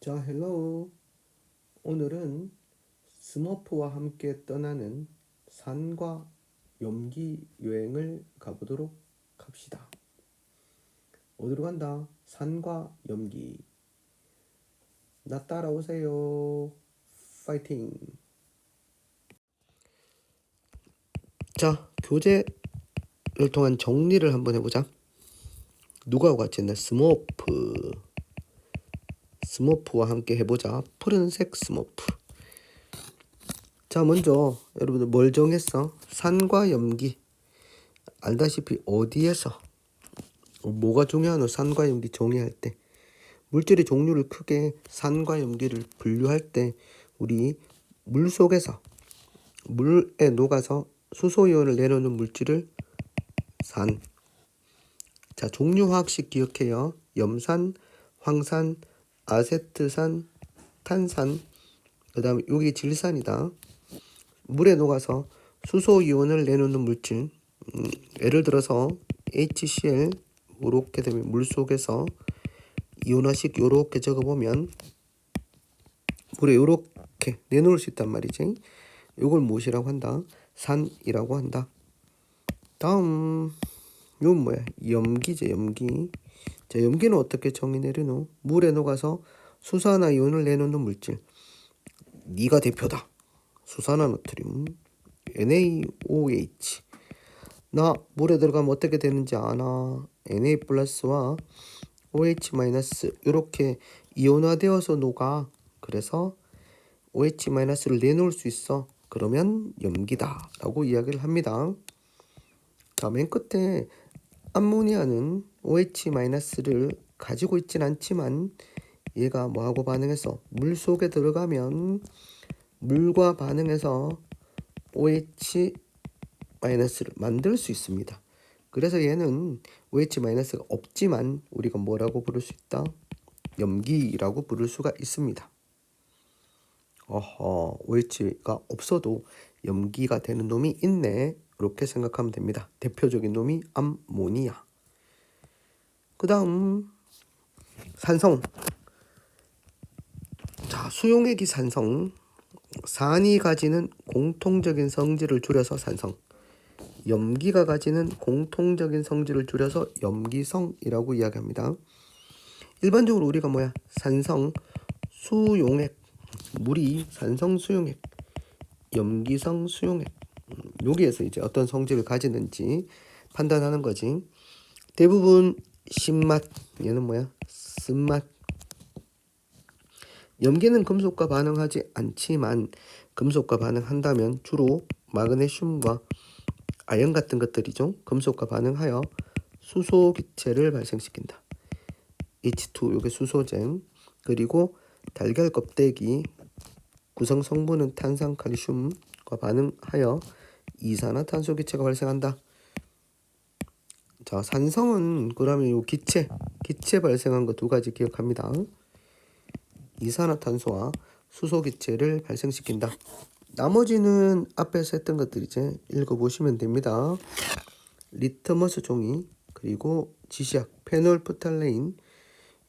자, 헬로. 오늘은 스머프와 함께 떠나는 산과 염기 여행을 가보도록 합시다. 어디로 간다? 산과 염기. 나 따라오세요. 파이팅. 자, 교재를 통한 정리를 한번 해보자. 누가 같이 했나? 스머프와 함께 해보자. 푸른색 스머프. 자, 먼저 여러분들 뭘 정했어? 산과 염기. 알다시피 어디에서 뭐가 중요하노? 산과 염기 정의할 때 물질의 종류를 크게 산과 염기를 분류할 때 우리 물 속에서 물에 녹아서 수소이온을 내놓는 물질을 산. 자, 종류 화학식 기억해요. 염산, 황산, 아세트산, 탄산. 그 다음에 여기 질산이다. 물에 녹아서 수소이온을 내놓는 물질. 예를 들어서 HCl 이렇게 되면 물 속에서 이온화식 요렇게 적어보면 물에 요렇게 내놓을 수 있단 말이지. 요걸 무엇이라고 한다? 산이라고 한다. 다음 요건 뭐야? 염기제. 염기. 자, 염기는 어떻게 정의 내리노? 물에 녹아서 수산화이온을 내놓는 물질. 니가 대표다. 수산화나트륨 NaOH. 나 물에 들어가면 어떻게 되는지 아나? Na 플러스와 OH 마이너스 이렇게 이온화되어서 녹아. 그래서 OH 마이너스를 내놓을 수 있어. 그러면 염기다 라고 이야기를 합니다. 자, 맨 끝에 암모니아는 OH 마이너스를 가지고 있진 않지만 얘가 뭐하고 반응해서 물 속에 들어가면 물과 반응해서 OH 마이너스를 만들 수 있습니다. 그래서 얘는 OH 마이너스가 없지만 우리가 뭐라고 부를 수 있다? 염기라고 부를 수가 있습니다. OH가 없어도 염기가 되는 놈이 있네. 이렇게 생각하면 됩니다. 대표적인 놈이 암모니아. 그 다음 산성. 자, 수용액이 산성. 산이 가지는 공통적인 성질을 줄여서 산성. 염기가 가지는 공통적인 성질을 줄여서 염기성이라고 이야기합니다. 일반적으로 우리가 뭐야? 산성, 수용액, 물이 산성 수용액, 염기성 수용액. 여기에서 이제 어떤 성질을 가지는지 판단하는 거지. 대부분 신맛, 얘는 뭐야? 쓴맛. 염기는 금속과 반응하지 않지만 금속과 반응한다면 주로 마그네슘과 아연 같은 것들이죠. 금속과 반응하여 수소 기체를 발생시킨다. H2, 요게 수소잼. 그리고 달걀 껍데기 구성 성분은 탄산 칼슘과 반응하여 이산화탄소 기체가 발생한다. 자, 산성은 그러면 요 기체 발생한 거 두 가지 기억합니다. 이산화탄소와 수소 기체를 발생시킨다. 나머지는 앞에서 했던 것들이제 읽어보시면 됩니다. 리트머스 종이 그리고 지시약 페놀프탈레인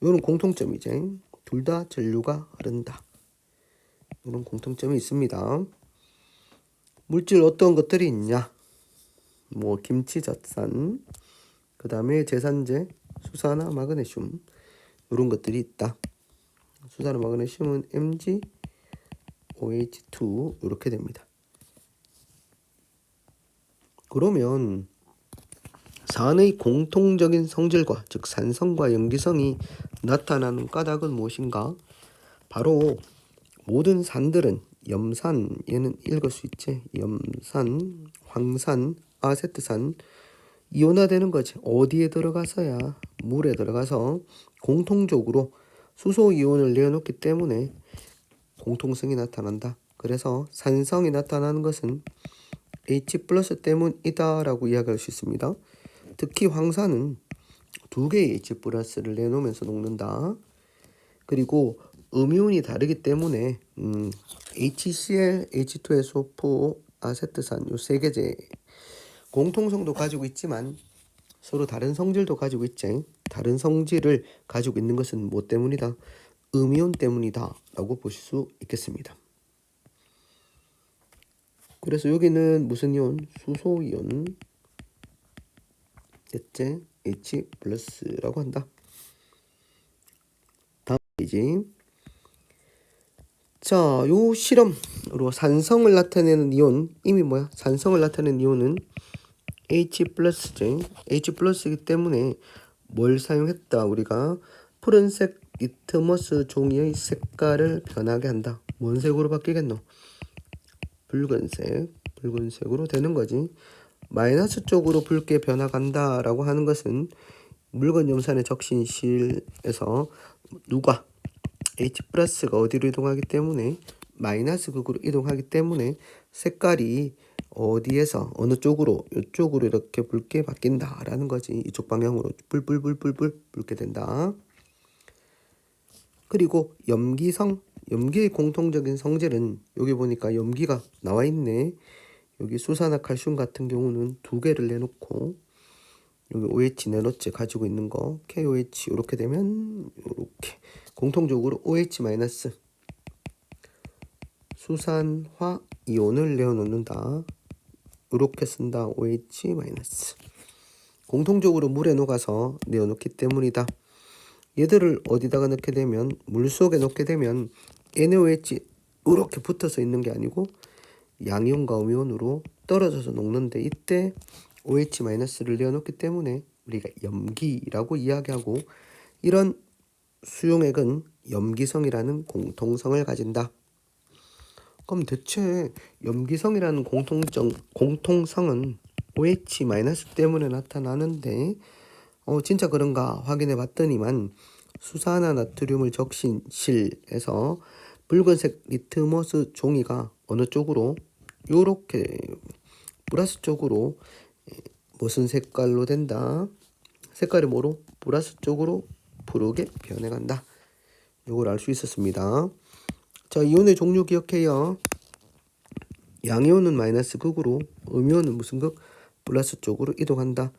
이런 공통점이제 둘 다 전류가 흐른다. 이런 공통점이 있습니다. 물질 어떤 것들이 있냐? 뭐 김치젓산, 그 다음에 제산제, 수산화 마그네슘 이런 것들이 있다. 수산화 마그네슘은 MgOH2 이렇게 됩니다. 그러면 산의 공통적인 성질과 즉 산성과 염기성이 나타나는 까닭은 무엇인가? 바로 모든 산들은 염산, 얘는 읽을 수 있지? 염산, 황산, 아세트산 이온화되는 거지. 어디에 들어가서야? 물에 들어가서 공통적으로 수소 이온을 내어놓기 때문에 공통성이 나타난다. 그래서 산성이 나타나는 것은 H 플러스 때문이다 라고 이야기할 수 있습니다. 특히 황산은 두 개의 H 플러스를 내놓으면서 녹는다. 그리고 음이온이 다르기 때문에 HCl, H2SO4, 아세트산 요 세 개제 공통성도 가지고 있지만 서로 다른 성질도 가지고 있지. 다른 성질을 가지고 있는 것은 뭐 때문이다? 음이온 때문이다 라고 보실 수 있겠습니다. 그래서 여기는 무슨 이온? 수소이온 넷째 H 플러스라고 한다. 다음 페이지. 자, 요 실험으로 산성을 나타내는 이온, 이미 뭐야? 산성을 나타내는 이온은 H 플러스죠. H 플러스이기 때문에 뭘 사용했다? 우리가 푸른색 리트머스 종이의 색깔을 변하게 한다. 뭔 색으로 바뀌겠노? 붉은색으로 되는 거지. 마이너스 쪽으로 붉게 변화간다 라고 하는 것은 묽은 염산의 적신실에서 누가 H 플러스가 어디로 이동하기 때문에 마이너스 극으로 이동하기 때문에 색깔이 어디에서 어느 쪽으로 이쪽으로 이렇게 붉게 바뀐다 라는 거지. 이쪽 방향으로 붉게 된다. 그리고 염기의 공통적인 성질은 여기 보니까 염기가 나와 있네. 여기 수산화 칼슘 같은 경우는 2개를 내놓고 여기 OH 내놓지 가지고 있는 거 KOH 이렇게 되면 이렇게 공통적으로 OH 마이너스 수산화 이온을 내어놓는다. 이렇게 쓴다. OH 마이너스 공통적으로 물에 녹아서 내어놓기 때문이다. 얘들을 어디다가 넣게 되면 물 속에 넣게 되면 NaOH 이렇게 붙어서 있는 게 아니고 양이온과 음이온으로 떨어져서 녹는데 이때 OH-를 내어놓기 때문에 우리가 염기라고 이야기하고 이런 수용액은 염기성이라는 공통성을 가진다. 그럼 대체 염기성이라는 공통성은 OH- 때문에 나타나는데 진짜 그런가 확인해 봤더니만 수산화 나트륨을 적신실에서 붉은색 리트머스 종이가 어느 쪽으로 요렇게 플러스 쪽으로 무슨 색깔로 된다? 색깔이 뭐로? 플러스 쪽으로 푸르게 변해간다. 요걸 알 수 있었습니다. 자, 이온의 종류 기억해요. 양이온은 마이너스 극으로, 음이온은 무슨 극? 플러스 쪽으로 이동한다.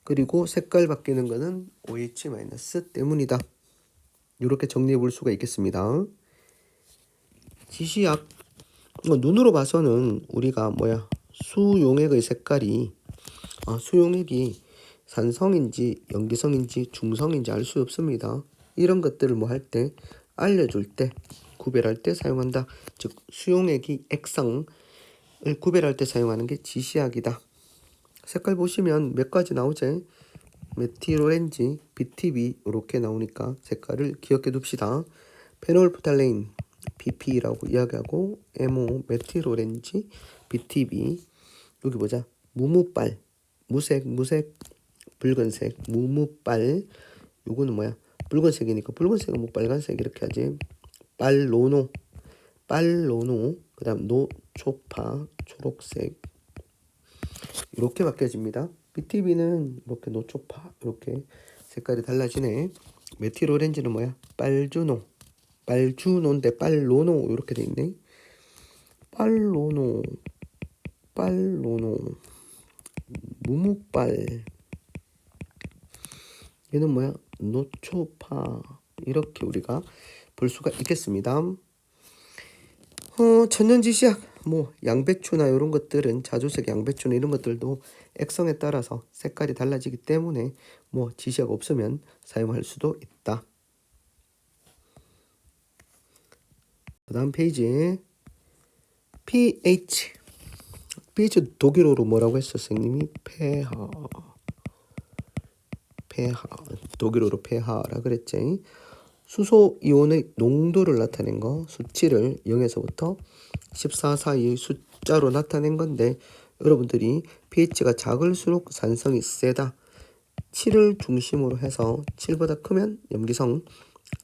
그리고 색깔 바뀌는 거는 OH- 때문이다. 이렇게 정리해 볼 수가 있겠습니다. 지시약 눈으로 봐서는 우리가 수용액의 색깔이 수용액이 산성인지 염기성인지 중성인지 알 수 없습니다. 이런 것들을 할 때 알려줄 때 구별할 때 사용한다. 즉 수용액이 액성을 구별할 때 사용하는 게 지시약이다. 색깔 보시면 몇 가지 나오죠. 메틸오렌지, BTB 이렇게 나오니까 색깔을 기억해 둡시다. 페놀프탈레인 PP라고 이야기하고 MO 메틸오렌지, BTB 여기 보자. 무무빨 무색 붉은색 무무빨 요거는 붉은색이니까 붉은색은 뭐 빨간색 이렇게 하지. 빨로노 그다음 노초파 초록색 이렇게 바뀌어집니다. BTB는 이렇게 노초파 이렇게 색깔이 달라지네. 메틸오렌지는 빨주노인데 빨로노 이렇게 돼 있네. 빨로노 무무빨 얘는 노초파 이렇게 우리가 볼 수가 있겠습니다. 천연지시약 양배추나 이런 것들은 자주색 양배추나 이런 것들도 액성에 따라서 색깔이 달라지기 때문에 지시약 없으면 사용할 수도 있다. 그 다음 페이지 pH 독일어로 뭐라고 했어 선생님이? pH 독일어로 pH라 그랬지. 수소 이온의 농도를 나타낸 거 수치를 0에서부터 14 사이의 숫자로 나타낸 건데 여러분들이 pH가 작을수록 산성이 세다. 7을 중심으로 해서 7보다 크면 염기성,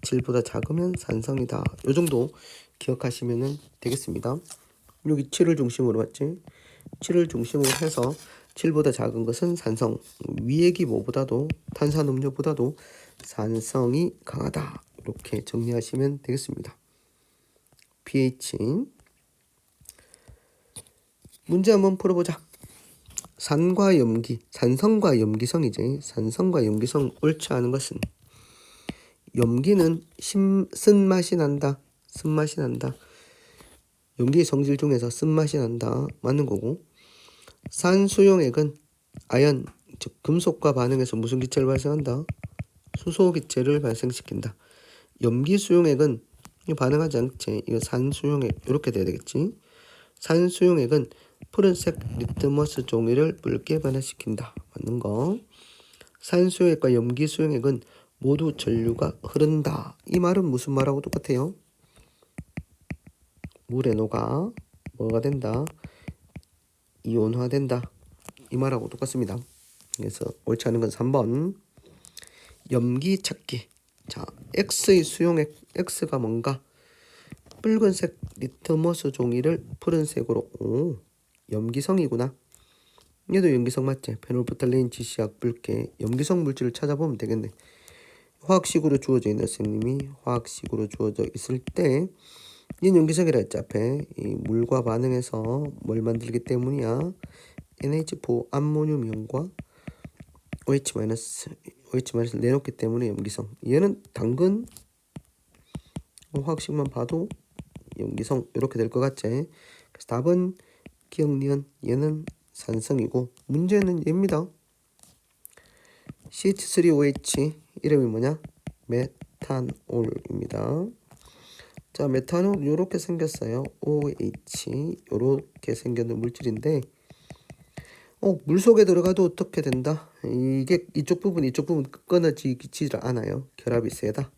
7보다 작으면 산성이다. 요 정도 기억하시면 되겠습니다. 여기 7을 중심으로 맞지? 7을 중심으로 해서 7보다 작은 것은 산성. 위액이 뭐보다도 탄산음료보다도 산성이 강하다. 이렇게 정리하시면 되겠습니다. pH 문제 한번 풀어보자. 산성과 염기성이지. 산성과 염기성 옳지 않은 것은 염기는 쓴맛이 난다. 쓴맛이 난다. 염기의 성질 중에서 쓴맛이 난다. 맞는 거고. 산수용액은 아연, 즉 금속과 반응해서 무슨 기체를 발생한다? 수소 기체를 발생시킨다. 염기수용액은 반응하지 않지. 이거 산수용액 이렇게 돼야 되겠지. 산수용액은 푸른색 리트머스 종이를 붉게 변화시킨다. 맞는 거. 산수용액과 염기수용액은 모두 전류가 흐른다. 이 말은 무슨 말하고 똑같아요? 물에 녹아 뭐가 된다? 이온화된다. 이 말하고 똑같습니다. 그래서 옳지 않은 건 3번. 염기 찾기. 자, X의 수용액, X가 뭔가? 붉은색 리트머스 종이를 푸른색으로. 오, 염기성이구나. 얘도 염기성 맞지? 페놀프탈레인 지시약 붉게. 염기성 물질을 찾아보면 되겠네. 화학식으로 주어져 있는 선생님이 화학식으로 주어져 있을 때 얘는 염기성이라 했지 앞에. 이 물과 반응해서 뭘 만들기 때문이야? NH4 암모늄이온과 OH- 내놓기 때문에 염기성. 얘는 당근 화학식만 봐도 염기성 이렇게 될 것 같지? 그래서 답은 기억니은. 얘는 산성이고 문제는 얘입니다. CH3OH 이름이 뭐냐? 메탄올입니다. 자, 메탄올 이렇게 생겼어요. OH 이렇게 생겼는 물질인데 물 속에 들어가도 어떻게 된다? 이게 이쪽 부분 끊어지지를 않아요. 결합이 세다.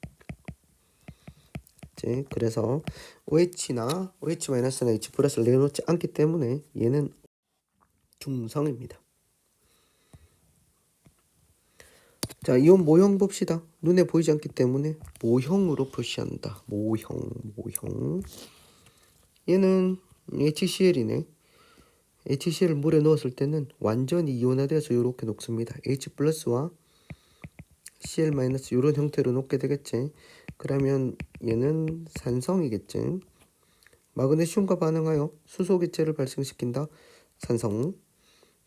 그래서 OH나 OH-나 H+를 내놓지 않기 때문에 얘는 중성입니다. 자, 이온 모형 봅시다. 눈에 보이지 않기 때문에 모형으로 표시한다. 모형. 얘는 HCl이네. HCl을 물에 넣었을 때는 완전히 이온화돼서 이렇게 녹습니다. H+와 Cl- 이런 형태로 녹게 되겠지. 그러면 얘는 산성이겠지. 마그네슘과 반응하여 수소 기체를 발생시킨다. 산성.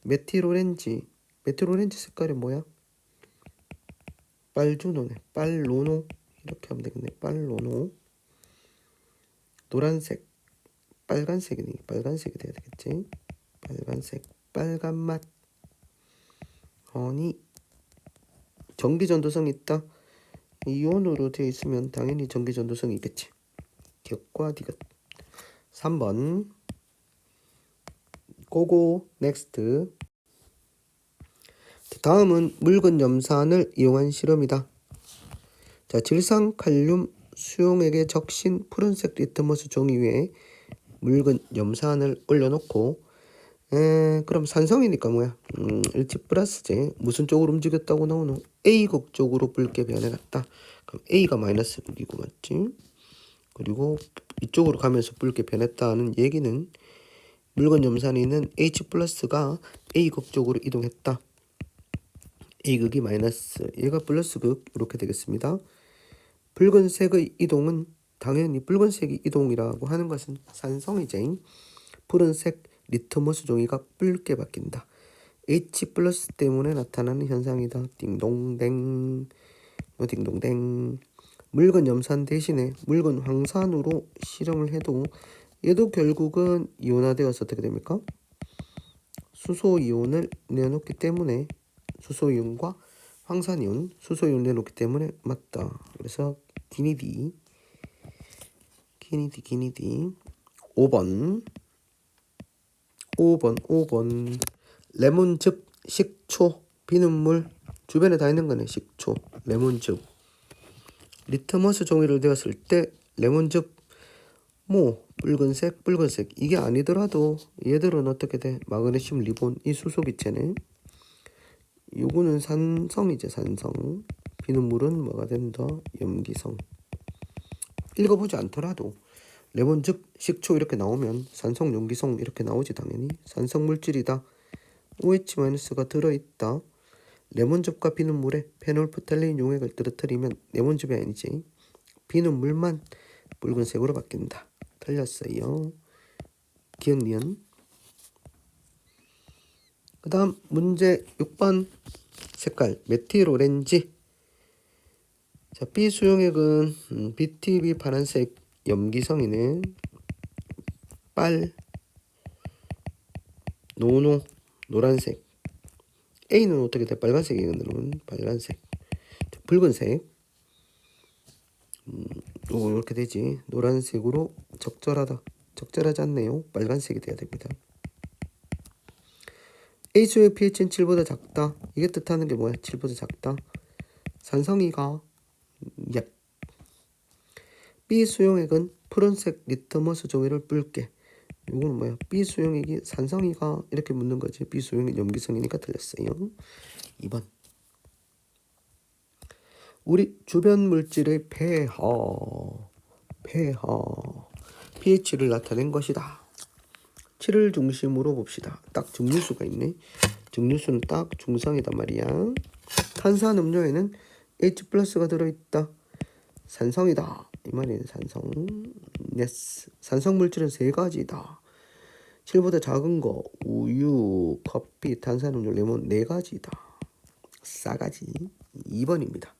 메틸오렌지 색깔이 뭐야? 빨주노네. 빨로노 이렇게 하면 되겠네. 빨로노. 노란색, 빨간색이네. 빨간색이 돼야 되겠지. 빨간색, 빨간 맛. 아니, 전기 전도성이 있다. 이온으로 되어 있으면 당연히 전기 전도성이 있겠지. 기억과 디귿. 3번. 고고 넥스트. 다음은 묽은 염산을 이용한 실험이다. 자, 질산 칼륨 수용액에 적신 푸른색 리트머스 종이 위에 묽은 염산을 올려놓고 그럼 산성이니까 뭐야? H+지. 무슨 쪽으로 움직였다고 나오노? A극 쪽으로 붉게 변해갔다. 그럼 A가 -6이고 맞지? 그리고 이쪽으로 가면서 붉게 변했다는 얘기는 묽은 염산이 있는 H+가 A극 쪽으로 이동했다. A극이 마이너스, 얘가 플러스극 이렇게 되겠습니다. 붉은색의 이동은 당연히 붉은색이 이동이라고 하는 것은 산성이지. 푸른색 리트머스 종이가 붉게 바뀐다. H+ 때문에 나타나는 현상이다. 띵동댕. 띵동댕. 묽은 염산 대신에 묽은 황산으로 실험을 해도 얘도 결국은 이온화되어서 어떻게 됩니까? 수소이온을 내놓기 때문에 수소이온과 황산이온, 수소이온 내놓기 때문에 맞다. 그래서 기니디. 5번. 레몬즙, 식초, 비눗물 주변에 다 있는 거네. 식초, 레몬즙. 리트머스 종이를 되었을 때 레몬즙 붉은색 이게 아니더라도 얘들은 어떻게 돼? 마그네슘 리본 이 수소기체네. 요거는 산성이지. 산성. 비눗물은 뭐가 된다? 염기성. 읽어보지 않더라도 레몬즙, 식초 이렇게 나오면 산성, 염기성 이렇게 나오지. 당연히 산성 물질이다. OH-가 들어있다. 레몬즙과 비눗물에 페놀프탈레인 용액을 떨어뜨리면 레몬즙이 아니지. 비눗물만 붉은색으로 바뀐다. 틀렸어요. 기억니은. 그 다음 문제 6번 색깔 메틸 오렌지. 자, B 수용액은 BTB 파란색 염기성이네. 빨, 노노, 노란색. A는 어떻게 돼? 빨간색이거든. 빨간색. 붉은색. 요거 이렇게 되지. 노란색으로 적절하다. 적절하지 않네요. 빨간색이 돼야 됩니다. A 수용액 pH는 7보다 작다. 이게 뜻하는 게 뭐야? 7보다 작다. 산성이가 약. B 수용액은 푸른색 리트머스 종이를 붉게. 요거는 뭐야? B 수용액이 산성이가 이렇게 묻는 거지. B 수용액 염기성이니까 틀렸어요. 2번. 우리 주변 물질의 폐하 pH를 나타낸 것이다. 7을 중심으로 봅시다. 딱 증류수가 있네. 증류수는 딱 중성이단 말이야. 탄산음료에는 H 플러스가 들어있다. 산성이다. 이 말이네. 산성. yes. 산성 물질은 3가지다. 7보다 작은 거 우유, 커피, 탄산음료, 레몬 4가지다. 싸가지. 2번입니다.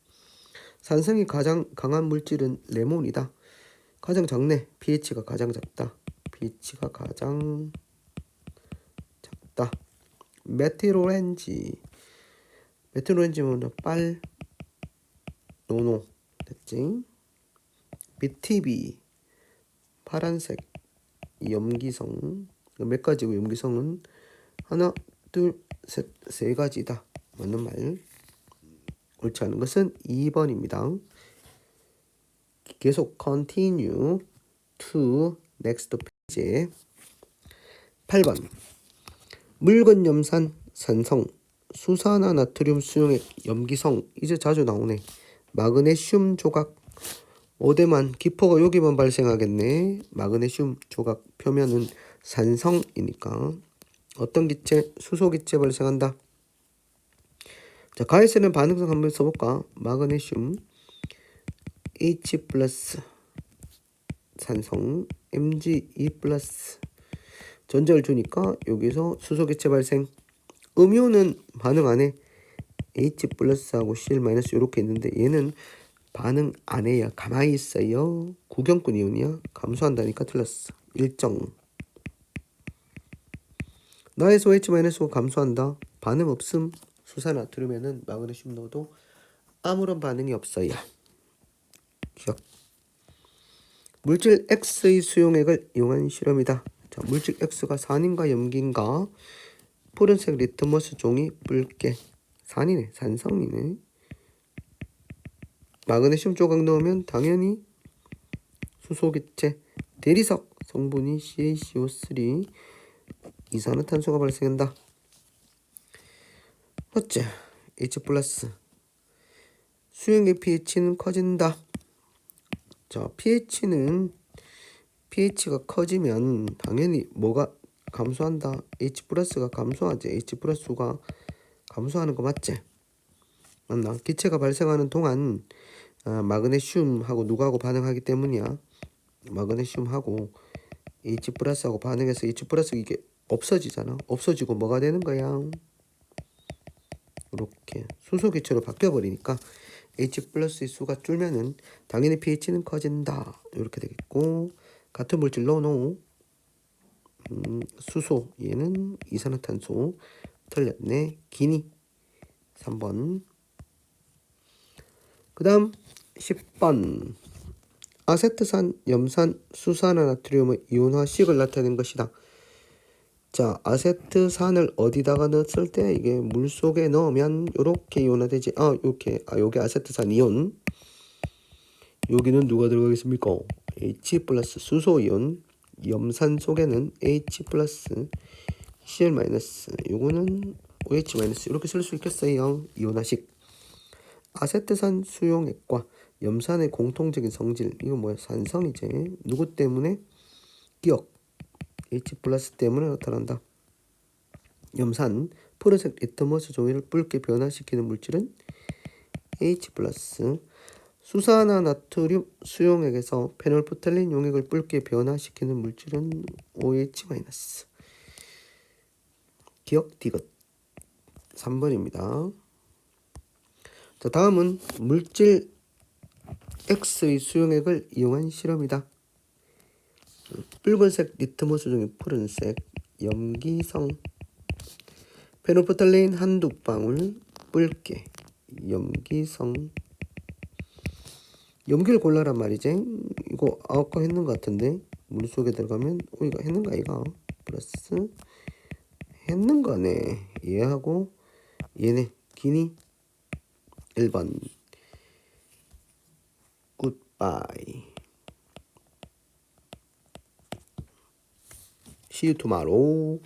산성이 가장 강한 물질은 레몬이다. 가장 작네. pH가 가장 작다. pH가 가장 작다. 메틸오렌지면 빨, 노노 됐지? BTB 파란색 염기성 몇 가지고 염기성은 하나, 둘, 셋, 3가지다. 맞는 말. 옳지 않은 것은 2번입니다. 계속 continue to next page. 8번. 묽은 염산, 산성, 수산화 나트륨 수용액, 염기성. 이제 자주 나오네. 마그네슘 조각. 오대만 기포가 여기만 발생하겠네. 마그네슘 조각 표면은 산성이니까 어떤 기체? 수소 기체 발생한다. 자, 가해세는 반응성 한번 써볼까? 마그네슘 H 플러스 산성 Mg2 플러스 전자를 주니까 여기서 수소 기체 발생. 음료는 반응 안 해. H 플러스하고 Cl 마이너스 이렇게 있는데 얘는 반응 안 해요. 가만히 있어요. 구경꾼 이온이야. 감소한다니까 틀렸어. 일정. 나에서 OH-가 감소한다. 반응 없음. 수산나트륨에는 마그네슘 넣어도 아무런 반응이 없어요. 기억. 물질 X의 수용액을 이용한 실험이다. 자, 물질 X가 산인가 염기인가? 푸른색 리트머스 종이 붉게. 산이네. 산성이네. 마그네슘 조각 넣으면 당연히 수소기체 대리석 성분이 CaCO3 이산화탄소가 발생한다. 첫째, H 플러스 수용액 pH는 커진다. 자, pH가 커지면 당연히 뭐가 감소한다. H 플러스가 감소하지. H 플러스가 감소하는 거 맞지? 맞나? 기체가 발생하는 동안 마그네슘하고 누구하고 반응하기 때문이야. 마그네슘하고 H 플러스하고 반응해서 H 플러스 이게 없어지잖아. 없어지고 뭐가 되는 거야? 이렇게 수소 기체로 바뀌어 버리니까 H 플러스의 수가 줄면은 당연히 pH는 커진다. 이렇게 되겠고 같은 물질 넣어놓고 수소 얘는 이산화탄소 틀렸네. 기니 3번. 그 다음 10번. 아세트산, 염산, 수산화나트륨의 이온화식을 나타낸 것이다. 자, 아세트산을 어디다가 넣었을 때 이게 물 속에 넣으면 이렇게 이온화되지. 여기 아세트산 이온. 여기는 누가 들어가겠습니까? H 플러스 수소이온. 염산 속에는 H 플러스 Cl 마이너스. 요거는 OH 마이너스 이렇게 쓸 수 있겠어요. 이온화식. 아세트산 수용액과 염산의 공통적인 성질. 이거 뭐야? 산성이지. 누구 때문에? 기억. H 플러스 때문에 나타난다. 염산, 푸른색 리트머스 종이를 붉게 변화시키는 물질은 H 플러스. 수산화나트륨 수용액에서 페놀프탈린 용액을 붉게 변화시키는 물질은 OH 마이너스. 기억 디귿. 3번입니다. 자, 다음은 물질 X의 수용액을 이용한 실험이다. 붉은색 리트머스 종이 푸른색 염기성 페노프탈레인 한두 방울 붉게 염기성 염기를 골라란 말이지. 이거 아까 했는 것 같은데 물속에 들어가면 이거 했는 거 아이가? 플러스 했는 거네. 얘하고 얘네 기니 1번 굿바이 See you tomorrow.